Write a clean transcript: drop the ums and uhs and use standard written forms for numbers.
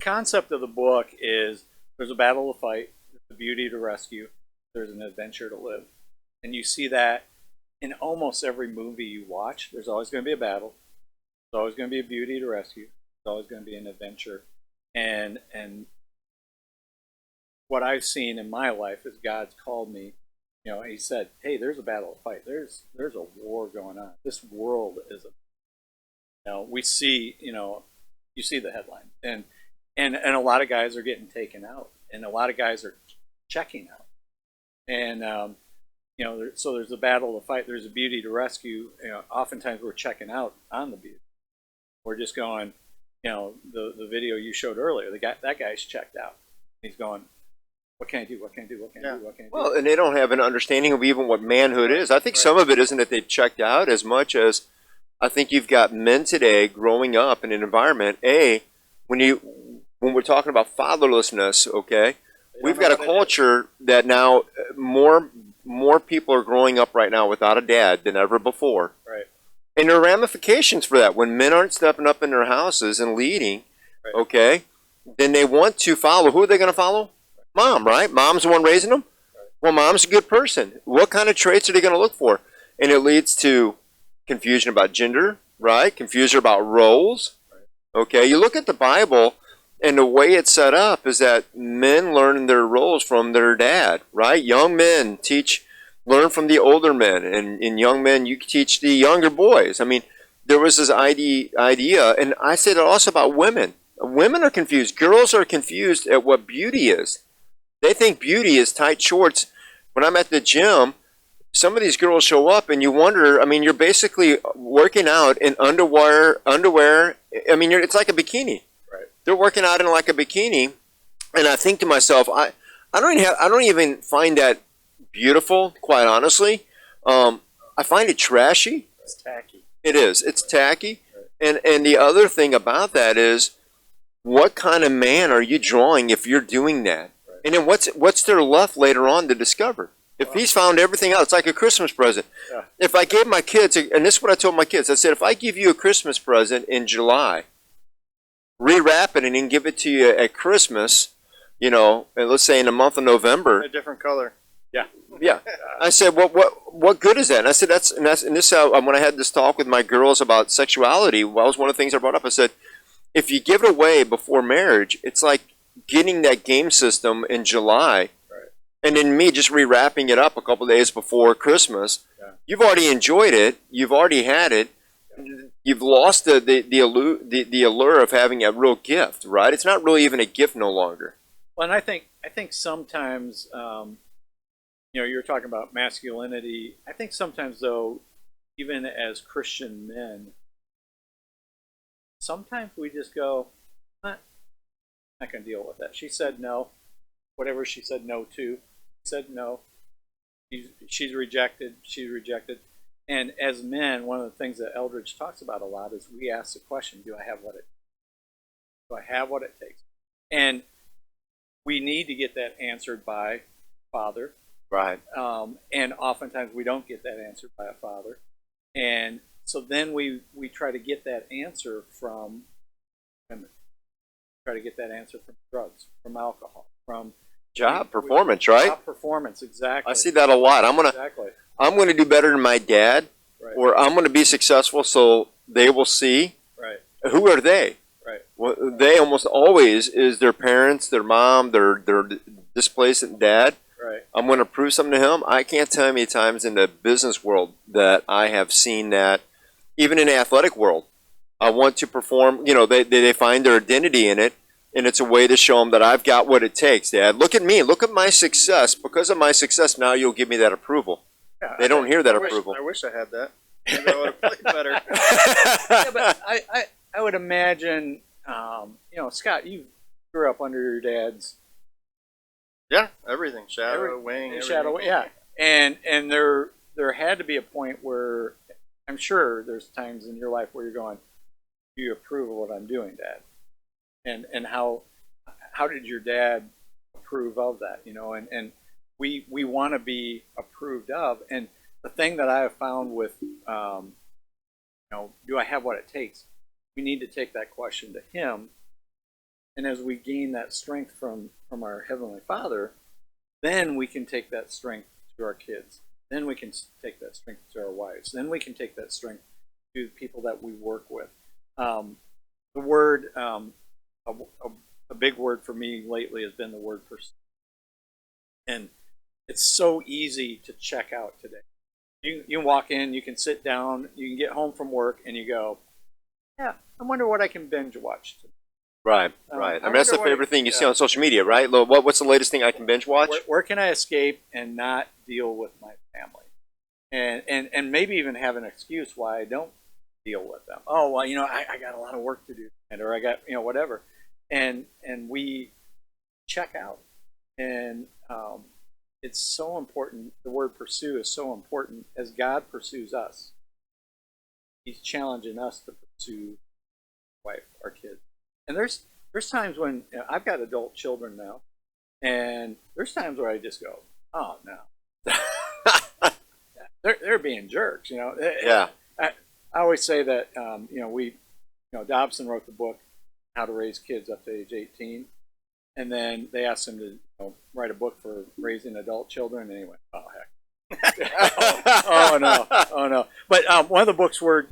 concept of the book is there's a battle to fight, there's a beauty to rescue, there's an adventure to live. And you see that in almost every movie you watch. There's always going to be a battle. There's always going to be a beauty to rescue. There's always going to be an adventure. And what I've seen in my life is God's called me. You know, He said, "Hey, there's a battle to fight. There's a war going on. This world is a." You know, we see. You know, you see the headline, and a lot of guys are getting taken out, and a lot of guys are checking out, and you know, so there's a battle to fight. There's a beauty to rescue. You know, oftentimes we're checking out on the beauty. We're just going. You know, the video you showed earlier. That guy's checked out. He's going. What can I do? What can I do? What can I do? What can I do? Well, and they don't have an understanding of even what manhood is. I think some of it isn't that they've checked out as much as I think you've got men today growing up in an environment. When we're talking about fatherlessness, okay, we've got a culture that now more people are growing up right now without a dad than ever before. Right. And there are ramifications for that. When men aren't stepping up in their houses and leading, okay, then they want to follow. Who are they going to follow? Mom, right? Mom's the one raising them? Well, mom's a good person. What kind of traits are they going to look for? And it leads to confusion about gender, right? Confusion about roles. Okay, you look at the Bible, and the way it's set up is that men learn their roles from their dad, right? Young men learn from the older men, and young men, you teach the younger boys. I mean, there was this idea, and I said it also about women. Women are confused. Girls are confused at what beauty is. They think beauty is tight shorts. When I'm at the gym, some of these girls show up and you wonder, I mean, you're basically working out in underwear. I mean, it's like a bikini. Right. They're working out in like a bikini. And I think to myself, I don't even find that beautiful, quite honestly. I find it trashy. It's tacky. It is. It's tacky. Right. And the other thing about that is, what kind of man are you drawing if you're doing that? And then what's there left later on to discover? If he's found everything out, it's like a Christmas present. Yeah. If I gave my kids, and this is what I told my kids, I said, if I give you a Christmas present in July, rewrap it and then give it to you at Christmas, you know, and let's say in the month of November. A different color. Yeah. Yeah. I said, what good is that? And I said, and this when I had this talk with my girls about sexuality, well, that was one of the things I brought up. I said, if you give it away before marriage, it's like getting that game system in July, and then me just rewrapping it up a couple of days before Christmas. Yeah. You've already enjoyed it. You've already had it. Yeah. You've lost the allure of having a real gift, right? It's not really even a gift no longer. Well, and I think sometimes, you know, you're talking about masculinity. I think sometimes, though, even as Christian men, sometimes we just go, not going to deal with that. She said no. Whatever she said no to, said no. She's rejected. She's rejected. And as men, one of the things that Eldridge talks about a lot is we ask the question, do I have what it takes? And we need to get that answered by Father. Right. And oftentimes we don't get that answered by a father. And so then we try to get that answer from women. Try to get that answer from drugs, from alcohol, from job performance, right? Job performance, exactly. I see that a lot. I'm gonna do better than my dad, right. Or I'm gonna be successful, so they will see. Right. Who are they? Right. Well, they almost always is their parents, their mom, their displaced dad. Right. I'm gonna prove something to him. I can't tell how many times in the business world that I have seen that, even in the athletic world. I want to perform, you know, they find their identity in it, and it's a way to show them that I've got what it takes, Dad. Look at me. Look at my success. Because of my success, now you'll give me that approval. Yeah, they don't hear that approval. I wish I had that. Maybe I would have played better. Yeah, but I would imagine, you know, Scott, you grew up under your dad's. Yeah, everything. Wing. Shadow, yeah. And there had to be a point where, I'm sure there's times in your life where you're going, do you approve of what I'm doing, Dad? And how did your dad approve of that? You know, and we want to be approved of. And the thing that I have found with, you know, do I have what it takes? We need to take that question to him And as we gain that strength from our Heavenly Father, then we can take that strength to our kids. Then we can take that strength to our wives. Then we can take that strength to the people that we work with. The word, a big word for me lately has been the word pursue. And it's so easy to check out today. You can walk in, you can sit down, you can get home from work, and you go, yeah, I wonder what I can binge watch today. Right. I mean, that's the favorite thing you see on social media, right? What's the latest thing I can binge watch? Where can I escape and not deal with my family? And maybe even have an excuse why I don't deal with them. Oh, well, I got a lot of work to do, or I got, whatever. And we check out. And it's so important. The word pursue is so important. As God pursues us, He's challenging us to pursue our wife, our kids. And there's times when I've got adult children now, and there's times where I just go, oh no, they're being jerks, Yeah. I always say that Dobson wrote the book How to Raise Kids Up to Age 18, and then they asked him to write a book for raising adult children, and he went, oh heck. Oh no. But one of the books